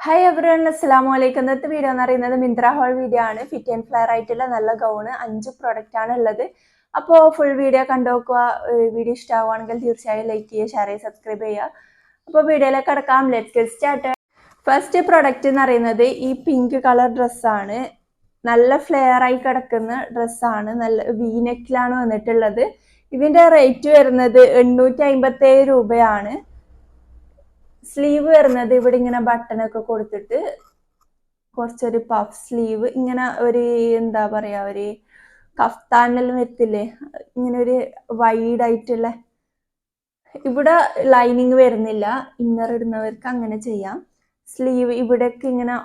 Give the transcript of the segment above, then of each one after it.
Hi everyone, അസ്സലാമു അലൈക്കും. ഇന്നത്തെ വീഡിയോ എന്ന് പറയുന്നത് മിന്ത്ര ഹോൾ വീഡിയോ ആണ്. ഫിറ്റ് ആൻഡ് ഫ്ലെയർ ആയിട്ടുള്ള നല്ല ഗൗണ് 5 പ്രോഡക്റ്റ് ആണ് ഉള്ളത്. അപ്പോൾ ഫുൾ വീഡിയോ കണ്ടുനോക്കുക. വീഡിയോ ഇഷ്ടമാവുകയാണെങ്കിൽ തീർച്ചയായും ലൈക്ക് ചെയ്യുക, ഷെയർ ചെയ്യുക, സബ്സ്ക്രൈബ് ചെയ്യുക. അപ്പോൾ വീഡിയോയിലേക്ക് കടക്കാം. Let's get start. First product എന്ന് പറയുന്നത് ഈ പിങ്ക് കളർ ഡ്രസ്സാണ്. നല്ല ഫ്ലെയർ ആയി കിടക്കുന്ന ഡ്രസ്സാണ്. നല്ല വീനെക്കിലാണ് വന്നിട്ടുള്ളത്. ഇതിന്റെ റേറ്റ് വരുന്നത് 857 രൂപയാണ്. സ്ലീവ് വരുന്നത് ഇവിടെ ഇങ്ങനെ ബട്ടണൊക്കെ കൊടുത്തിട്ട് കുറച്ചൊരു പഫ് സ്ലീവ്, ഇങ്ങനെ ഒരു എന്താ പറയാ, ഒരു കഫ്താനെല്ലാം വരത്തില്ലേ, ഇങ്ങനെ ഒരു വൈഡ് ആയിട്ടുള്ള. ഇവിടെ ലൈനിങ് വരുന്നില്ല. ഇന്നർ ഇടുന്നവർക്ക് അങ്ങനെ ചെയ്യാം. സ്ലീവ് ഇവിടേക്ക് ഇങ്ങനെ,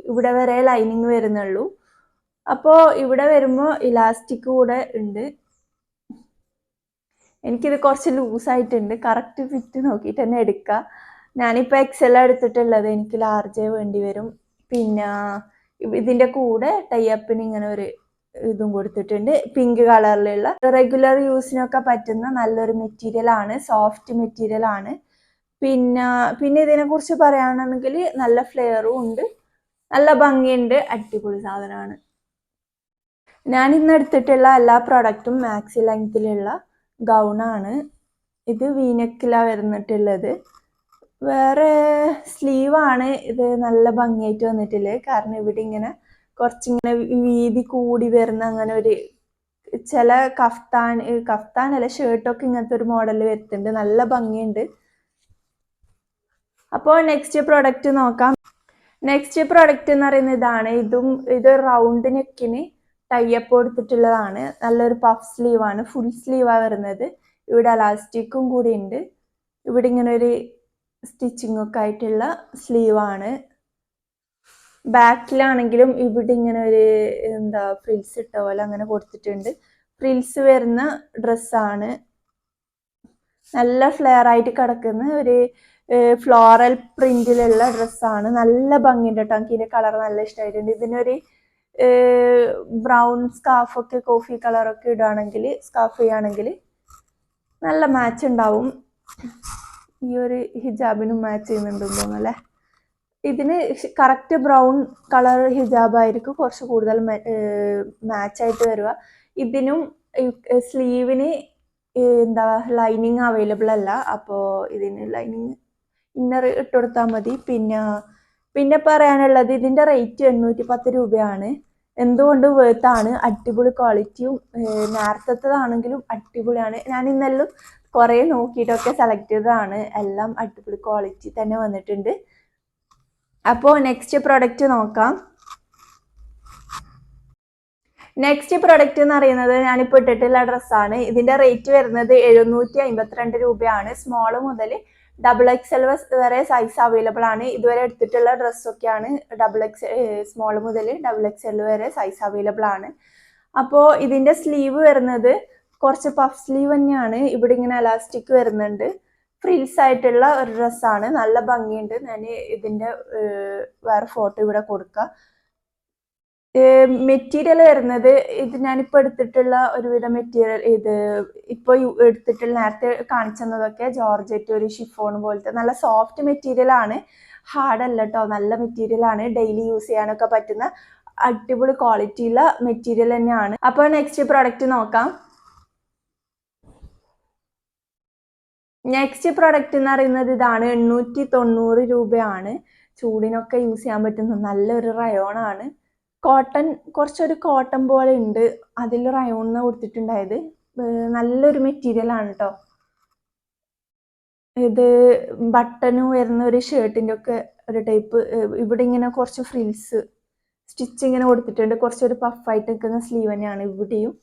ഇവിടെ വരെ ലൈനിങ് വരുന്നുള്ളൂ. അപ്പോൾ ഇവിടെ വരുമ്പോൾ ഇലാസ്റ്റിക് കൂടെ ഉണ്ട്. എനിക്കിത് കുറച്ച് ലൂസായിട്ടുണ്ട്. കറക്റ്റ് ഫിറ്റ് നോക്കിയിട്ട് തന്നെ എടുക്കുക. ഞാനിപ്പോൾ എക്സൽ എടുത്തിട്ടുള്ളത്, എനിക്ക് ലാർജ് വേണ്ടി വരും. പിന്നെ ഇതിൻ്റെ കൂടെ ടൈപ്പിന് ഇങ്ങനെ ഒരു ഇതും കൊടുത്തിട്ടുണ്ട്, പിങ്ക് കളറിലുള്ള. റെഗുലർ യൂസിനൊക്കെ പറ്റുന്ന നല്ലൊരു മെറ്റീരിയൽ ആണ്, സോഫ്റ്റ് മെറ്റീരിയൽ ആണ്. പിന്നെ ഇതിനെക്കുറിച്ച് പറയുകയാണെങ്കിൽ നല്ല ഫ്ലെയറും ഉണ്ട്, നല്ല ഭംഗിയുണ്ട്, അടിപൊളി സാധനമാണ്. ഞാൻ ഇന്ന് എടുത്തിട്ടുള്ള എല്ലാ പ്രോഡക്റ്റും മാക്സി ലെങ്ത്തിലുള്ള ഗൗണാണ്. ഇത് വീനെക്കിലാണ് വരുന്നിട്ടുള്ളത്. വേറെ സ്ലീവാണ് ഇത് നല്ല ഭംഗിയായിട്ട് വന്നിട്ടില്ലേ, കാരണം ഇവിടെ ഇങ്ങനെ കുറച്ചിങ്ങനെ വീതി കൂടി വരുന്ന അങ്ങനെ ഒരു ചില കഫ്താനല്ല ഷർട്ടൊക്കെ ഇങ്ങനത്തെ ഒരു മോഡൽ വരുത്തുന്നുണ്ട്. നല്ല ഭംഗിയുണ്ട്. അപ്പോൾ നെക്സ്റ്റ് പ്രോഡക്റ്റ് നോക്കാം. നെക്സ്റ്റ് പ്രോഡക്റ്റ് എന്ന് പറയുന്നത് ഇതാണ്. ഇത് റൗണ്ട് നെക്കിന് ടൈപ്പ് കൊടുത്തിട്ടുള്ളതാണ്. നല്ലൊരു പഫ് സ്ലീവാണ്, ഫുൾ സ്ലീവാണ് വരുന്നത്. ഇവിടെ അലാസ്റ്റിക്കും കൂടി ഉണ്ട്. ഇവിടെ ഇങ്ങനെ ഒരു സ്റ്റിച്ചിങ് ഒക്കെ ആയിട്ടുള്ള സ്ലീവാണ്. ബാക്കിലാണെങ്കിലും ഇവിടെ ഇങ്ങനെ ഒരു എന്താ ഫ്രിൽസ് ഇട്ട പോലെ അങ്ങനെ കൊടുത്തിട്ടുണ്ട്. ഫ്രിൽസ് വരുന്ന ഡ്രസ്സാണ്. നല്ല ഫ്ലെയർ ആയിട്ട് കിടക്കുന്ന ഒരു ഫ്ലോറൽ പ്രിന്റിലുള്ള ഡ്രസ്സാണ്. നല്ല ഭംഗിയുണ്ട് കേട്ടോ. എനിക്ക് ഇതിന്റെ കളർ നല്ല ഇഷ്ടമായിട്ടുണ്ട്. ഇതിനൊരു ബ്രൗൺ സ്കാർഫൊക്കെ, കോഫി കളറൊക്കെ ഇടുകയാണെങ്കിൽ, സ്കാർഫ് ചെയ്യുകയാണെങ്കിൽ നല്ല മാച്ച് ഉണ്ടാവും. ഈ ഒരു ഹിജാബിനും മാച്ച് ചെയ്യുന്നുണ്ടെന്ന് തോന്നുന്നല്ലേ. ഇതിന് കറക്റ്റ് ബ്രൗൺ കളർ ഹിജാബായിരിക്കും കുറച്ച് കൂടുതൽ മാച്ചായിട്ട് വരിക. ഇതിനും സ്ലീവിന് എന്താ ലൈനിങ് അവൈലബിൾ അല്ല. അപ്പോൾ ഇതിന് ലൈനിങ് ഇന്നർ ഇട്ട് കൊടുത്താൽ മതി. പിന്നെ പറയാനുള്ളത്, ഇതിൻ്റെ റേറ്റ് 810 രൂപയാണ്. എന്തുകൊണ്ട് വേർത്താണ്. അടിപൊളി ക്വാളിറ്റിയും നേരത്തേതാണെങ്കിലും അടിപൊളിയാണ്. ഞാൻ ഇന്നെല്ലാം കുറേ നോക്കിയിട്ടൊക്കെ സെലക്ട് ചെയ്തതാണ്. എല്ലാം അടിപൊളി ക്വാളിറ്റി തന്നെ വന്നിട്ടുണ്ട്. അപ്പോൾ നെക്സ്റ്റ് പ്രോഡക്റ്റ് നോക്കാം. നെക്സ്റ്റ് പ്രോഡക്റ്റ് എന്ന് പറയുന്നത് ഞാനിപ്പോൾ ഇട്ടിട്ടുള്ള ഡ്രസ്സാണ്. ഇതിന്റെ റേറ്റ് വരുന്നത് 752 രൂപയാണ്. സ്മോൾ മുതൽ XXL വരെ സൈസ് അവൈലബിൾ ആണ്. ഇതുവരെ എടുത്തിട്ടുള്ള ഡ്രസ്സൊക്കെയാണ് സ്മോൾ മുതൽ XXL വരെ സൈസ് അവൈലബിൾ ആണ്. അപ്പോൾ ഇതിന്റെ സ്ലീവ് വരുന്നത് കുറച്ച് പഫ് സ്ലീവ് തന്നെയാണ്. ഇവിടെ ഇങ്ങനെ എലാസ്റ്റിക് വരുന്നുണ്ട്. ഫ്രിൽസ് ആയിട്ടുള്ള ഒരു ഡ്രസ്സാണ്. നല്ല ഭംഗിയുണ്ട്. ഞാൻ ഇതിന്റെ വേറെ ഫോട്ടോ ഇവിടെ കൊടുക്കാം. മെറ്റീരിയൽ വരുന്നത്, ഇത് ഞാനിപ്പോൾ എടുത്തിട്ടുള്ള ഒരുവിധ മെറ്റീരിയൽ, ഇത് ഇപ്പോൾ എടുത്തിട്ടുള്ള നേരത്തെ കാണിച്ചതൊക്കെ ജോർജറ്റ്, ഒരു ഷിഫോൺ പോലത്തെ നല്ല സോഫ്റ്റ് മെറ്റീരിയൽ ആണ്. ഹാർഡ് അല്ല കേട്ടോ, നല്ല മെറ്റീരിയൽ ആണ്. ഡെയിലി യൂസ് ചെയ്യാനൊക്കെ പറ്റുന്ന അടിപൊളി ക്വാളിറ്റിയുള്ള മെറ്റീരിയൽ തന്നെയാണ്. അപ്പോൾ നെക്സ്റ്റ് പ്രോഡക്റ്റ് നോക്കാം. നെക്സ്റ്റ് പ്രോഡക്റ്റ് എന്ന് പറയുന്നത് ഇതാണ്. 890 രൂപയാണ്. ചൂടിനൊക്കെ യൂസ് ചെയ്യാൻ പറ്റുന്ന നല്ലൊരു റയോണാണ്. കോട്ടൺ, കുറച്ചൊരു കോട്ടൺ പോലെ ഉണ്ട്. അതിൽ റയോണിന് കൊടുത്തിട്ടുണ്ടായത്. നല്ലൊരു മെറ്റീരിയൽ ആണ് കേട്ടോ. ഇത് ബട്ടനും വരുന്ന ഒരു ഷർട്ടിൻ്റെ ഒക്കെ ഒരു ടൈപ്പ്. ഇവിടെ ഇങ്ങനെ കുറച്ച് ഫ്രിൽസ് സ്റ്റിച്ച് ഇങ്ങനെ കൊടുത്തിട്ടുണ്ട്. കുറച്ചൊരു പഫായിട്ട് നിൽക്കുന്ന സ്ലീവ് തന്നെയാണ് ഇവിടെയും.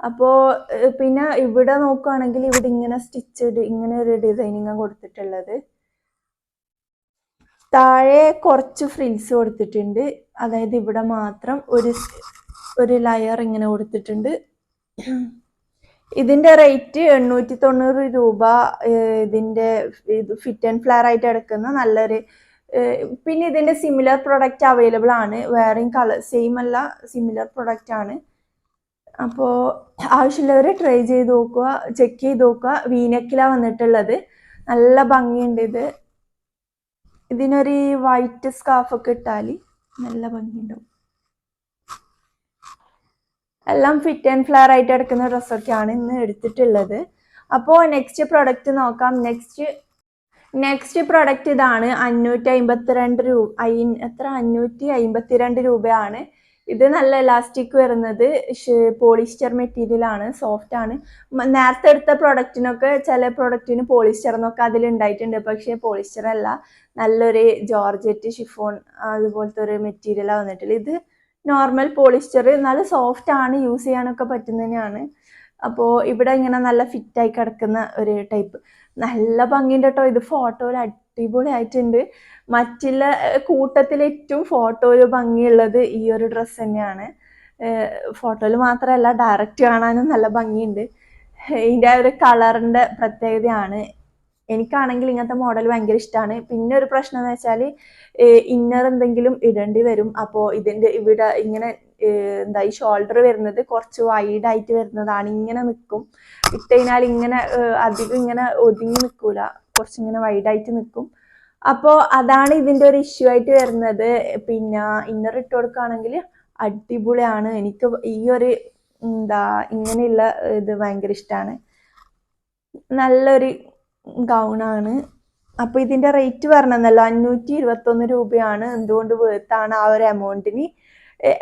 അപ്പോൾ പിന്നെ ഇവിടെ നോക്കുകയാണെങ്കിൽ ഇവിടെ ഇങ്ങനെ സ്റ്റിച്ചഡ് ഇങ്ങനെ ഒരു ഡിസൈനിങ് കൊടുത്തിട്ടുള്ളത്. താഴെ കുറച്ച് ഫ്രിൽസ് കൊടുത്തിട്ടുണ്ട്. അതായത് ഇവിടെ മാത്രം ഒരു ലെയർ ഇങ്ങനെ കൊടുത്തിട്ടുണ്ട്. ഇതിന്റെ റേറ്റ് 890 രൂപ. ഇതിന്റെ ഫിറ്റ് ആൻഡ് ഫ്ലെയർ ആയിട്ട് എടുക്കുന്ന നല്ലൊരു. പിന്നെ ഇതിന്റെ സിമിലർ പ്രൊഡക്റ്റ് അവൈലബിൾ ആണ്. വേറെയും കളർ സെയിം അല്ല, സിമിലർ പ്രൊഡക്റ്റ് ആണ്. അപ്പോൾ ആവശ്യമുള്ളവർ ട്രൈ ചെയ്ത് നോക്കുക, ചെക്ക് ചെയ്ത് നോക്കുക. വീനെക്കിലാണ് വന്നിട്ടുള്ളത്. നല്ല ഭംഗിയുണ്ട് ഇത്. ഇതിനൊരു വൈറ്റ് സ്കാർഫൊക്കെ ഇട്ടാൽ നല്ല ഭംഗിയുണ്ടാവും. എല്ലാം ഫിറ്റ് ആൻഡ് ഫ്ലെയർ ആയിട്ട് എടുക്കുന്ന ഡ്രസ്സൊക്കെയാണ് ഇന്ന് എടുത്തിട്ടുള്ളത്. അപ്പോൾ നെക്സ്റ്റ് പ്രൊഡക്റ്റ് നോക്കാം. നെക്സ്റ്റ് പ്രൊഡക്റ്റ് ഇതാണ്. 552 രൂപയാണ്. ഇത് നല്ല എലാസ്റ്റിക് വരുന്നത് പോളിസ്റ്റർ മെറ്റീരിയൽ ആണ്, സോഫ്റ്റ് ആണ്. നേരത്തെ എടുത്ത പ്രൊഡക്റ്റിനൊക്കെ ചില പ്രൊഡക്റ്റിന് പോളിസ്റ്റർ എന്നൊക്കെ അതിലുണ്ടായിട്ടുണ്ട്, പക്ഷേ പോളിസ്റ്റർ അല്ല, നല്ലൊരു ജോർജറ്റ് ഷിഫോൺ അതുപോലത്തെ ഒരു മെറ്റീരിയലാണ് വന്നിട്ടുള്ളത്. ഇത് നോർമൽ പോളിസ്റ്റർ, നല്ല സോഫ്റ്റ് ആണ്, യൂസ് ചെയ്യാനൊക്കെ പറ്റുന്നതന്നെയാണ്. അപ്പോൾ ഇവിടെ ഇങ്ങനെ നല്ല ഫിറ്റായി കിടക്കുന്ന ഒരു ടൈപ്പ്, നല്ല ഭംഗിയുണ്ട് കേട്ടോ. ഇത് ഫോട്ടോയിൽ അടിപൊളിയായിട്ടുണ്ട്. മറ്റുള്ള കൂട്ടത്തിൽ ഏറ്റവും ഫോട്ടോയിൽ ഭംഗിയുള്ളത് ഈ ഒരു ഡ്രസ്സ് തന്നെയാണ്. ഫോട്ടോയിൽ മാത്രമല്ല, ഡയറക്റ്റ് കാണാനും നല്ല ഭംഗിയുണ്ട്. ഇതിൻ്റെ ഒരു കളറിൻ്റെ പ്രത്യേകതയാണ്. എനിക്കാണെങ്കിൽ ഇങ്ങനത്തെ മോഡൽ ഭയങ്കര ഇഷ്ടമാണ്. പിന്നെ ഒരു പ്രശ്നം എന്ന് വെച്ചാൽ ഇന്നർ എന്തെങ്കിലും ഇടേണ്ടി വരും. അപ്പോൾ ഇതിൻ്റെ ഇവിടെ ഇങ്ങനെ ഈ ഷോൾഡർ വരുന്നത് കുറച്ച് വൈഡായിട്ട് വരുന്നതാണ്. ഇങ്ങനെ നിൽക്കും, ഇട്ട് കഴിഞ്ഞാൽ ഇങ്ങനെ അധികം ഇങ്ങനെ ഒതുങ്ങി നിൽക്കൂല, കുറച്ചിങ്ങനെ വൈഡായിട്ട് നിൽക്കും. അപ്പോൾ അതാണ് ഇതിൻ്റെ ഒരു ഇഷ്യൂ ആയിട്ട് വരുന്നത്. പിന്നെ ഇന്നർ ഇട്ട് കൊടുക്കുകയാണെങ്കിൽ അടിപൊളിയാണ്. എനിക്ക് ഈ ഒരു ഇങ്ങനെയുള്ള ഇത് ഭയങ്കര ഇഷ്ടമാണ്. നല്ലൊരു ഗൗണാണ്. അപ്പോൾ ഇതിൻ്റെ റേറ്റ് പറഞ്ഞല്ലോ 521 രൂപയാണ്. എന്തുകൊണ്ട് വേർത്താണ് ആ ഒരു എമൗണ്ടിന്.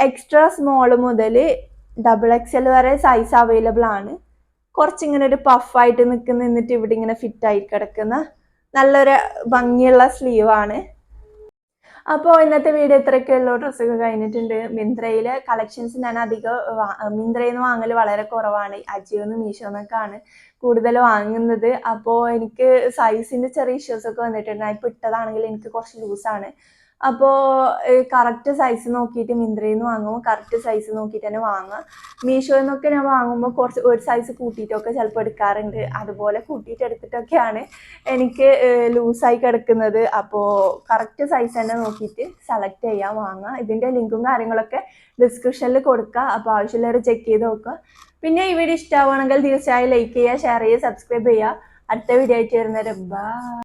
എക്സ്ട്രാ സ്മോൾ മുതൽ XXL വരെ സൈസ് അവൈലബിൾ ആണ്. കുറച്ചിങ്ങനെ ഒരു പഫായിട്ട് നിന്നിട്ട് ഇവിടെ ഇങ്ങനെ ഫിറ്റായി കിടക്കുന്ന നല്ലൊരു ഭംഗിയുള്ള സ്ലീവാണ്. അപ്പോൾ ഇന്നത്തെ വീഡിയോ ഇത്രയൊക്കെയുള്ള ഡ്രസ്സൊക്കെ കഴിഞ്ഞിട്ടുണ്ട്. മിന്ത്രയിലെ കളക്ഷൻസ് ഞാൻ അധികം മിന്ത്രയിൽ നിന്ന് വാങ്ങൽ വളരെ കുറവാണ്. അജിയോന്ന് മീഷോന്നൊക്കെയാണ് കൂടുതൽ വാങ്ങുന്നത്. അപ്പോൾ എനിക്ക് സൈസിൻ്റെ ചെറിയ ഇഷ്യൂസൊക്കെ വന്നിട്ടുണ്ട്. ഞാൻ ഇപ്പോൾ ഇട്ടതാണെങ്കിൽ എനിക്ക് കുറച്ച് ലൂസാണ്. അപ്പോൾ കറക്റ്റ് സൈസ് നോക്കിയിട്ട് മിന്ത്രയിൽ നിന്ന് വാങ്ങുമ്പോൾ കറക്റ്റ് സൈസ് നോക്കിയിട്ട് തന്നെ വാങ്ങുക. മീഷോയിൽ നിന്നൊക്കെ ഞാൻ വാങ്ങുമ്പോൾ കുറച്ച് ഒരു സൈസ് കൂട്ടിയിട്ടൊക്കെ ചിലപ്പോൾ എടുക്കാറുണ്ട്. അതുപോലെ കൂട്ടിയിട്ട് എടുത്തിട്ടൊക്കെയാണ് എനിക്ക് ലൂസായി കിടക്കുന്നത്. അപ്പോൾ കറക്റ്റ് സൈസ് തന്നെ നോക്കിയിട്ട് സെലക്ട് ചെയ്യാൻ വാങ്ങുക. ഇതിൻ്റെ ലിങ്കും കാര്യങ്ങളൊക്കെ ഡിസ്ക്രിപ്ഷനിൽ കൊടുക്കുക. അപ്പോൾ ആവശ്യമുള്ളവർ ചെക്ക് ചെയ്ത് നോക്കുക. പിന്നെ ഈ വീഡിയോ ഇഷ്ടമാവുകയാണെങ്കിൽ തീർച്ചയായും ലൈക്ക് ചെയ്യുക, ഷെയർ ചെയ്യുക, സബ്സ്ക്രൈബ് ചെയ്യുക. അടുത്ത വീഡിയോ ആയിട്ട് വരുന്നവരെ ബൈ.